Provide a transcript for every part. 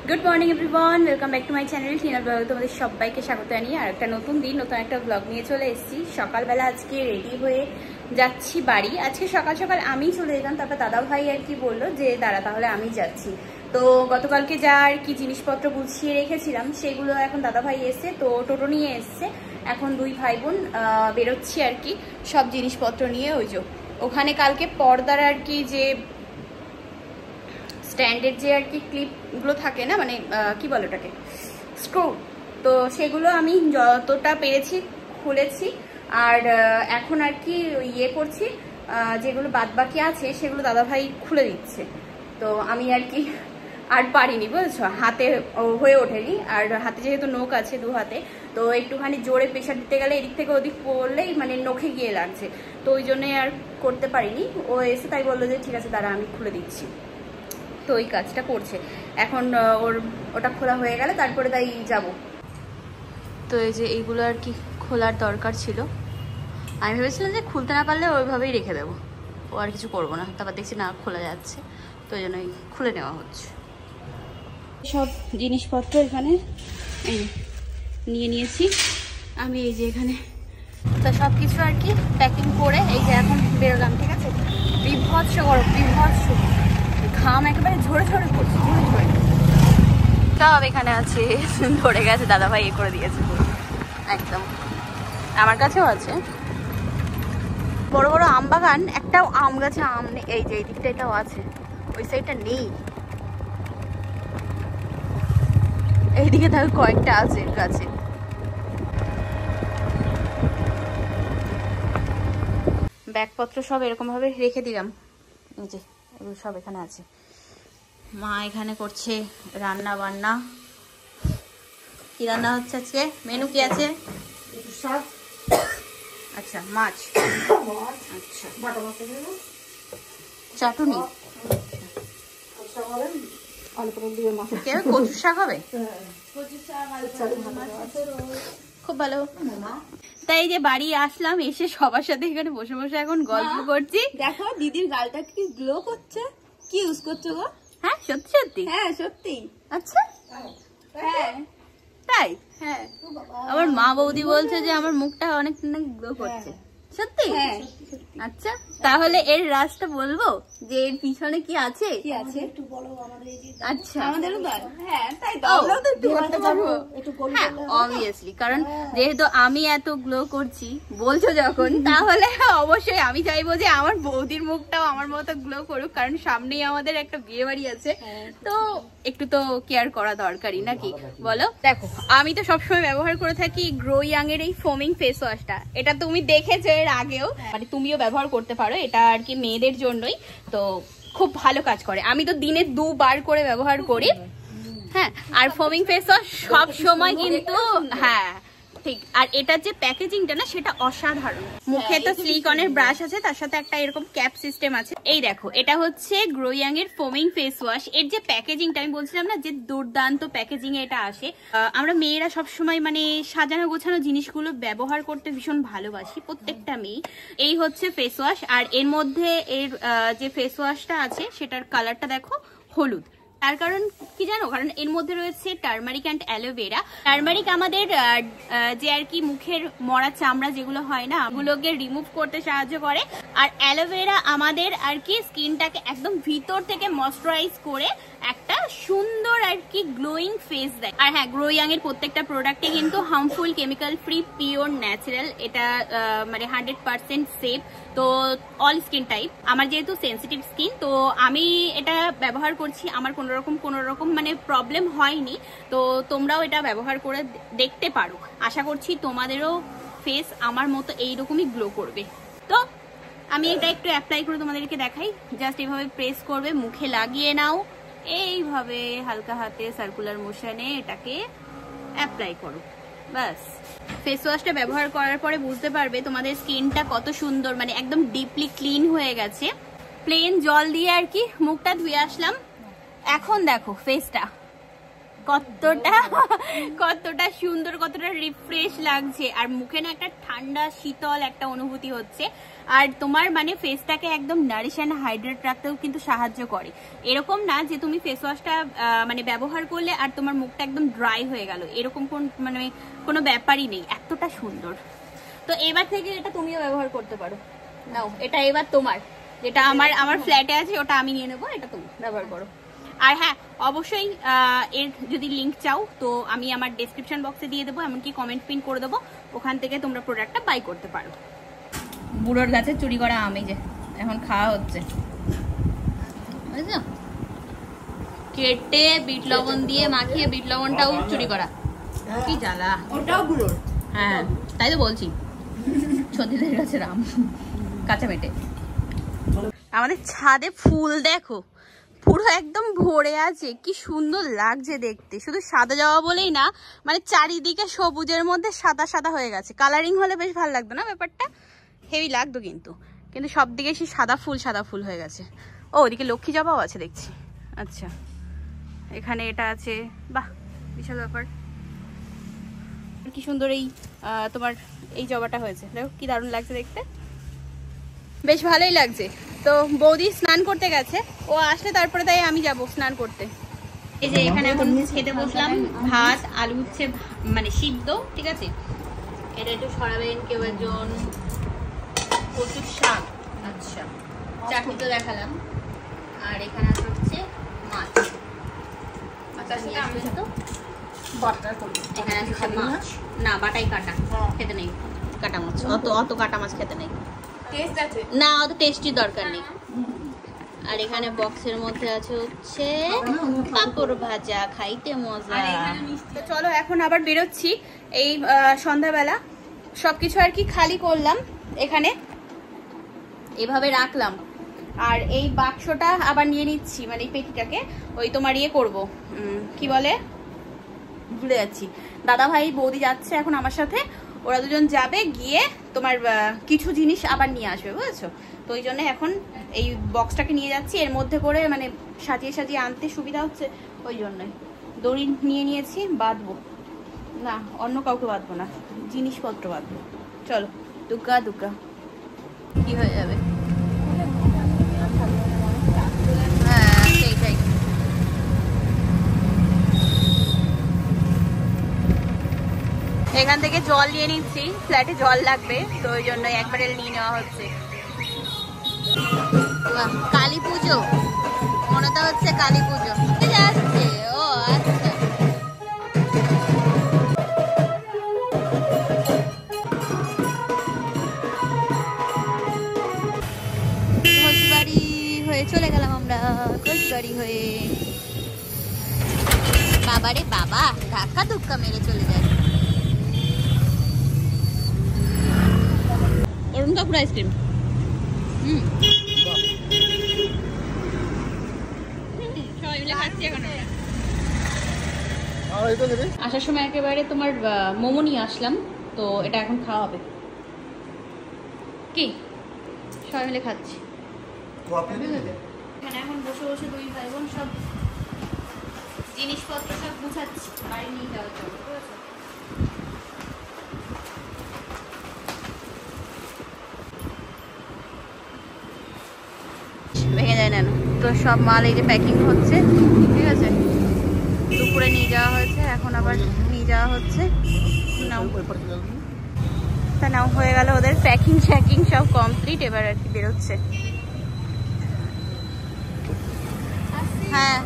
Good morning everyone, welcome back to my channel Tina blog. তোমাদের সবাইকে স্বাগত জানিয়ে আর একটা নতুন দিন, নতুন একটা ব্লগ নিয়ে চলে এসেছি। সকালবেলা আজকে রেডি হয়ে যাচ্ছি বাড়ি। আজকে সকাল সকাল আমি চলে যেতাম, তারপর দাদা ভাই আর কি বললো যে দাঁড়া তাহলে আমি যাচ্ছি। তো গতকালকে যা আর কি জিনিসপত্র গুছিয়ে রেখেছিলাম সেগুলো এখন দাদা ভাই এসে তো টোটো নিয়ে এসছে। এখন দুই ভাই বোন বেরোচ্ছি আর কি সব জিনিসপত্র নিয়ে। ওই যে ওখানে কালকে পর্দার আর কি যে স্ট্যান্ডের যে আর কি ক্লিপগুলো থাকে না, মানে কি বলে ওটাকে, স্ক্রু, তো সেগুলো আমি যতটা পেরেছি খুলেছি। আর এখন আর কি ইয়ে করছি, যেগুলো বাদ বাকি আছে সেগুলো দাদাভাই খুলে দিচ্ছে। তো আমি আর কি আর পারিনি, বুঝেছো, হাতে হয়ে ওঠেনি। আর হাতে যেহেতু নখ আছে দু হাতে, তো একটুখানি জোরে প্রেশার দিতে গেলে এদিক থেকে ওদিক পড়লেই মানে নখে গিয়ে লাগছে, তো ওই জন্যই আর করতে পারিনি। ও এসে তাই বললো যে ঠিক আছে দাঁড়া আমি খুলে দিচ্ছি। তো ওই কাজটা করছে এখন। ওটা খোলা হয়ে গেলে তারপরে তাই যাব। তো এই যে এইগুলো আর কি খোলার দরকার ছিল। আমি ভেবেছিলাম যে খুলতে না পারলে ওইভাবেই রেখে দেবো, ও আর কিছু করবো না। তারপর দেখছি না, খোলা যাচ্ছে, তো ওই জন্যই খুলে নেওয়া হচ্ছে। সব জিনিসপত্র এখানে এই নিয়ে নিয়েছি আমি। এই যে এখানে তো সব কিছু আর কি প্যাকিং করে এই যে এখন বেরোলাম। ঠিক আছে, বিভৎস গরম, বিভৎস ঘাম একেবারে ঝরে ঝরে পড়ছে, ঝরে ঝরে সব এখানে আছে। ধরে গেছে দাদাভাই, এ করে দিয়েছে একদম। আমার কাছেও আছে বড় বড় আম বাগান, একটাও আম গাছে আম নেই। এই যে এই দিকটা এটাও আছে, ওই সাইডটা নেই। এইদিকে তাহলে কয়েকটা আছে গাছে। ব্যাগপত্র সব এরকম ভাবে রেখে দিলাম। এই যে এগুলো সব এখানে আছে। মা এখানে করছে রান্না বান্না। কি রান্না হচ্ছে আজকে? মেনু কি আছে? আচ্ছা, মাছ। আচ্ছা, চাটুনি। কেউ কচু শাক হবে? খুব ভালো। তাই যে বাড়ি আসলাম, এসে সবার সাথে এখানে বসে বসে এখন গল্প করছি। দেখো দিদির গালটা কি গ্লো করছে। কি ইউজ করছো গো? হ্যাঁ সত্যি সত্যি? হ্যাঁ সত্যি। আচ্ছা হ্যাঁ তাই? হ্যাঁ, আমার মা বৌদি বলছে যে আমার মুখটা অনেক গ্লো করছে। সত্যি? হ্যাঁ। আচ্ছা, তাহলে এর রাজটা বলবো যে এর পিছনে কি আছে? কি আছে একটু বলো আমাদের। এই যে আচ্ছা, আমাদেরও দাও। হ্যাঁ তাই তো, আমরাও তো একটু করতে পারবো। হ্যাঁ অবভিয়াসলি, কারণ যেহেতু আমি এত গ্লো করছি বলছো যখন, তাহলে অবশ্যই আমি চাইবো যে আমার বৌদির মুখটাও আমার মতো গ্লো করুক, কারণ সামনেই আমাদের একটা বিয়ে বাড়ি আছে, তো একটু তো কেয়ার করা দরকারই নাকি বলো। দেখো আমি তো সবসময় ব্যবহার করে থাকি গ্রো ইয়াং এর এই ফোমিং ফেস ওয়াশটা। এটা তুমি দেখেছো এর আগেও, মানে তুমিও ব্যবহার করতে পারো। এটা আর কি মেয়েদের জন্যই, তো খুব ভালো কাজ করে। আমি তো দিনে 2 বার করে ব্যবহার করি। হ্যাঁ, আর ফোমিং ফেস ওয়াশ সব সময় কিন্তু, হ্যাঁ ঠিক। আর এটার যে প্যাকেজিংটা না, সেটা অসাধারণ। মুখে তো সিলিকনের ব্রাশ আছে, তার সাথে একটা এরকম ক্যাপ সিস্টেম আছে। এই দেখো, এটা হচ্ছে গ্রো ইয়াং এর ফোমিং ফেস ওয়াশ। এর যে প্যাকেজিংটা আমি বলছিলাম না যে দুর্দান্ত প্যাকেজিং এ এটা আসে। আমরা মেয়েরা সবসময় মানে সাজানো গোছানো জিনিসগুলো ব্যবহার করতে ভীষণ ভালোবাসি, প্রত্যেকটা মেয়ে। এই হচ্ছে ফেস ওয়াশ। আর এর মধ্যে এর যে ফেস ওয়াশটা আছে সেটার কালারটা দেখো হলুদ। তার কারণ কি জানো? কারণ এর মধ্যে রয়েছে টার্মারিক অ্যান্ড অ্যালোভেরা। টার্মারিক আমাদের যে আর কি মুখের মরা চামড়া যেগুলো হয় না, ওগুলোকে রিমুভ করতে সাহায্য করে। আর অ্যালোভেরা আমাদের আর কি স্কিনটাকে একদম ভিতর থেকে ময়শ্চারাইজ করে একটা সুন্দর আর কি গ্লোয়িং ফেস দেয়। আর হ্যাঁ, গ্রো ইয়াং এর প্রত্যেকটা প্রোডাক্টে কিন্তু harmful, chemical free, pure, natural. এটা মানে 100% সেফ। তো অল স্কিন টাইপ। আমার যেহেতু সেন্সিটিভ স্কিন, তো আমি এটা ব্যবহার করছি, আমার কোনো রকম মানে প্রবলেম হয়নি। তো তোমরাও এটা ব্যবহার করে দেখতে পারো। আশা করছি তোমাদেরও ফেস আমার মতো এইরকমই গ্লো করবে। তো আমি এটা একটু অ্যাপ্লাই করে তোমাদেরকে দেখাই। জাস্ট এইভাবে প্রেস করবে, মুখে লাগিয়ে নাও, এইভাবে হালকা হাতে সার্কুলার মোশনে এটাকে অ্যাপ্লাই করো, ব্যাস। ফেস ওয়াশটা ব্যবহার করার পরে বুঝতে পারবে তোমাদের স্কিনটা কত সুন্দর, মানে একদম ডিপলি ক্লিন হয়ে গেছে। প্লেন জল দিয়ে আর কি মুখটা ধুয়ে আসলাম। এখন দেখো ফেসটা কতটা সুন্দর, কতটা রিফ্রেশ লাগছে, আর মুখে না একটা ঠান্ডা শীতল একটা অনুভূতি হচ্ছে। আর তোমার মানে ফেসটাকে একদম নারিশ অ্যান্ড হাইড্রেট রাখতেও কিন্তু সাহায্য করে। এরকম না যে তুমি ফেস ওয়াশটা মানে ব্যবহার করলে আর তোমার মুখটা একদম ড্রাই হয়ে গেল, এরকম মানে কোনো ব্যাপারই নেই, এতটা সুন্দর। তো এবার থেকে এটা তুমিও ব্যবহার করতে পারো। নাও, এটা এবার তোমার, যেটা আমার ফ্ল্যাটে আছে ওটা আমি নিয়ে নেবো, এটা তুমি ব্যবহার করো। আর হ্যাঁ, অবশ্যই এর যদি লিঙ্ক চাও তো আমি আমার ডেসক্রিপশন বক্সে দিয়ে দেবো, এমনকি কমেন্ট পিন করে দেবো, ওখান থেকে তোমরা প্রোডাক্টটা বাই করতে পারো। বুড়োর গাছে চুরি করা আম এই যে এখন খাওয়া হচ্ছে, বুঝছো? কেটে বিট লবণ দিয়ে মাখিয়ে, বিট লবণটাও চুরি করা, কি জ্বালা। ওটাও বুড়োর। হ্যাঁ, তাই তো বলছি, সতীদের গাছের আম কাঁচা মেটে। আমাদের ছাদে ফুল দেখো, পুরো একদম ভরে আছে, কি সুন্দর লাগছে দেখতে। শুধু সাদা জবা বলেই না, মানে চারিদিকে সবুজের মধ্যে সাদা সাদা হয়ে গেছে। কালারিং হলে বেশ ভালো লাগতো না ব্যাপারটা, হেভি লাগতো, কিন্তু সব দিকে সেই সাদা ফুল হয়ে গেছে। ও, ওদিকে লক্ষ্মী জবাও আছে দেখছি। আচ্ছা, এখানে এটা আছে, বাহ বিশাল ব্যাপার। কি সুন্দর এই তোমার এই জবাটা হয়েছে, দেখো কি দারুণ লাগছে দেখতে, বেশ ভালোই লাগছে। তো বৌদি স্নান করতে গেছে, ও আসলে তারপরে তাই আমি যাব স্নান করতে। এই যে এখানে এখন খেতে বসলাম, ভাত আলু উচ্ছে মানে সিদ্ধ, ঠিক আছে, এটা একটু সরাবেন কেউ একজন, প্রচুর শাক, আচ্ছা চাটনি তো দেখালাম, আর এখানে হচ্ছে মাছ, এখানে আছে মাছ, না বাটাই কাটা, খেতে নেই কাটা মাছ, অত কাটা মাছ খেতে নেই, না অত টেস্টির দরকার নেই। আর এখানে বক্সের মধ্যে আছে হচ্ছে পাঁপড় ভাজা, খাইতে মজা। তো চলো এখন আবার বেরোচ্ছি, এই সন্ধ্যাবেলা সবকিছু আর কি খালি করলাম, এখানে এভাবে রাখলাম, আর এই বাক্সটা আবার নিয়ে নিচ্ছি, মানে এই পেটিটাকে ওই তোমার ইয়ে করবো, কি বলে ভুলে যাচ্ছি। দাদা ভাই বৌদি যাচ্ছে এখন আমার সাথে, ওরা দুজন যাবে, গিয়ে তোমার কিছু জিনিস আবার নিয়ে আসবে, বুঝেছো? তো ওই জন্য এখন এই বক্সটাকে নিয়ে যাচ্ছি, এর মধ্যে করে মানে সাজিয়ে আনতে সুবিধা হচ্ছে, ওই জন্যই দড়ি নিয়ে নিয়েছি। বাঁধবো না, অন্য কাউকে বাঁধবো না, জিনিসপত্র বাঁধবো। চলো, দুগ্গা কি হয়ে যাবে। হ্যাঁ সেইটাই। এখান থেকে জল নিয়ে নিচ্ছি, ফ্ল্যাটে জল লাগবে, তো ওই জন্য একবারে নিয়ে নেওয়া হচ্ছে। কালী পুজো মনে তো হচ্ছে, কালী পুজো যাচ্ছে। ও আচ্ছা, ঘোষবাড়ি হয়ে চলে গেলাম আমরা, ঘোষবাড়ি হয়ে। বাবারে বাবা, ধাক্কা ধুক্কা মেরে চলে যায়। অরুণ কাপুর আইসক্রিম, সবাই মিলে খাচ্ছি এখন আমরা। আসার সময় একেবারে তোমার মোমো নিয়ে আসলাম, তো এটা এখন খাওয়া হবে, কি সবাই মিলে খাচ্ছি। এখানে এখন বসে বসে দুই ভাই বোন সব জিনিসপত্র সব গুছাচ্ছি বাড়ি নিয়ে যাওয়ার জন্য, বুঝেছো? ভেঙে যায় না, তো সব মাল এই যে প্যাকিং হচ্ছে, ঠিক আছে, দুপুরে নিয়ে যাওয়া হয়েছে, এখন আবার নিয়ে যাওয়া হচ্ছে। তা নাও হয়ে গেল ওদের প্যাকিং শ্যাকিং সব কমপ্লিট, এবার আর কি বেরোচ্ছে। হ্যাঁ,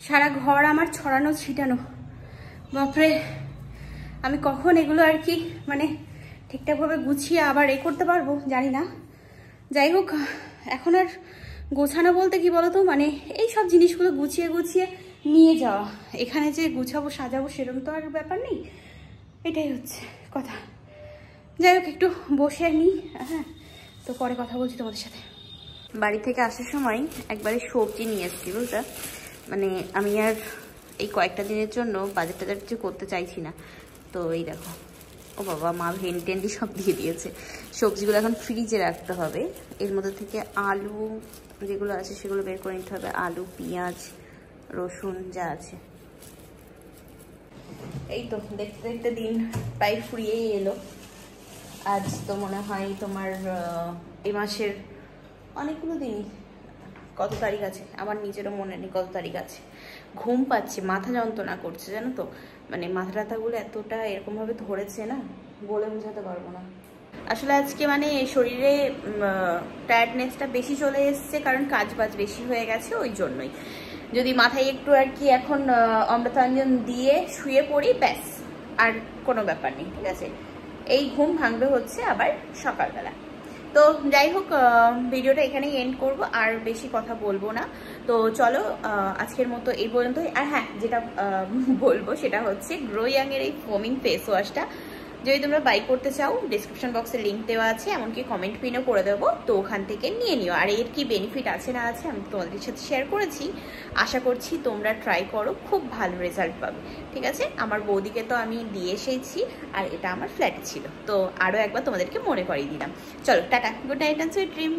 সারা ঘর আমার ছড়ানো ছিটানো, বাপরে আমি কখন এগুলো আর কি মানে ঠিকঠাকভাবে গুছিয়ে আবার করতে পারবো জানি না। যাই হোক, এখন আর গোছানো বলতে কি বলতো, মানে এই সব জিনিসগুলো গুছিয়ে নিয়ে যাওয়া, এখানে যে গুছাবো সাজাবো সেরকম তো আর ব্যাপার নেই, এটাই হচ্ছে কথা। যাই হোক, একটু বসে নিই, হ্যাঁ, তো পরে কথা বলছি তোমাদের সাথে। বাড়ি থেকে আসার সময় একবারে সবজি নিয়ে এসেছি, বুঝলে, মানে আমি আর এই কয়েকটা দিনের জন্য বাজার টাজার কিছু করতে চাইছি না। তো এই দেখো, ও বাবা, মা ভেন্ডি সব দিয়ে দিয়েছে। সবজিগুলো এখন ফ্রিজে রাখতে হবে, এর মধ্যে থেকে আলু যেগুলো আছে সেগুলো বের করে নিতে হবে, আলু পেঁয়াজ রসুন যা আছে এই তো দেখতে দেখতে দিন প্রায় ফুরিয়েই এলো। আজ তো মনে হয় তোমার এই মাসের অনেকগুলো দিন, কত তারিখ আছে আমার নিজেরও মনে নেই কত তারিখ আছে। ঘুম পাচ্ছে, মাথা যন্ত্রণা করছে জানো তো, মানে মাথা ব্যথাগুলো এতটা এরকমভাবে ধরেছে না, বলে বোঝাতে পারবো না। আসলে আজকে মানে শরীরে টায়ার্ডনেসটা বেশি চলে এসছে, কারণ কাজ বাজ বেশি হয়ে গেছে, ওই জন্যই। যদি মাথায় একটু আর কি এখন অমৃতাঞ্জন দিয়ে শুয়ে পড়ি, ব্যাস আর কোনো ব্যাপার নেই, ঠিক আছে। এই ঘুম ভাঙবে হচ্ছে আবার সকালবেলা। তো যাই হোক, ভিডিওটা এখানেই এন্ড করব, আর বেশি কথা বলবো না। তো চলো আজকের মতো এই পর্যন্তই। আর হ্যাঁ, যেটা বলবো সেটা হচ্ছে গ্লো ইয়াং এর এই ফোমিং ফেস ওয়াশটা যদি তোমরা বাই করতে চাও, ডিসক্রিপশন বক্সে লিঙ্ক দেওয়া আছে, এমনকি কমেন্ট পিনও করে দেবো, তো ওখান থেকে নিয়ে নিও। আর এর কি বেনিফিট আছে না আছে আমি তোমাদের সাথে শেয়ার করেছি, আশা করছি তোমরা ট্রাই করো, খুব ভালো রেজাল্ট পাবে, ঠিক আছে। আমার বৌদিকে তো আমি দিয়ে এসেছি, আর এটা আমার ফ্ল্যাটে ছিল, তো আরও একবার তোমাদেরকে মনে করিয়ে দিলাম। চলো tata, good night and sweet dream.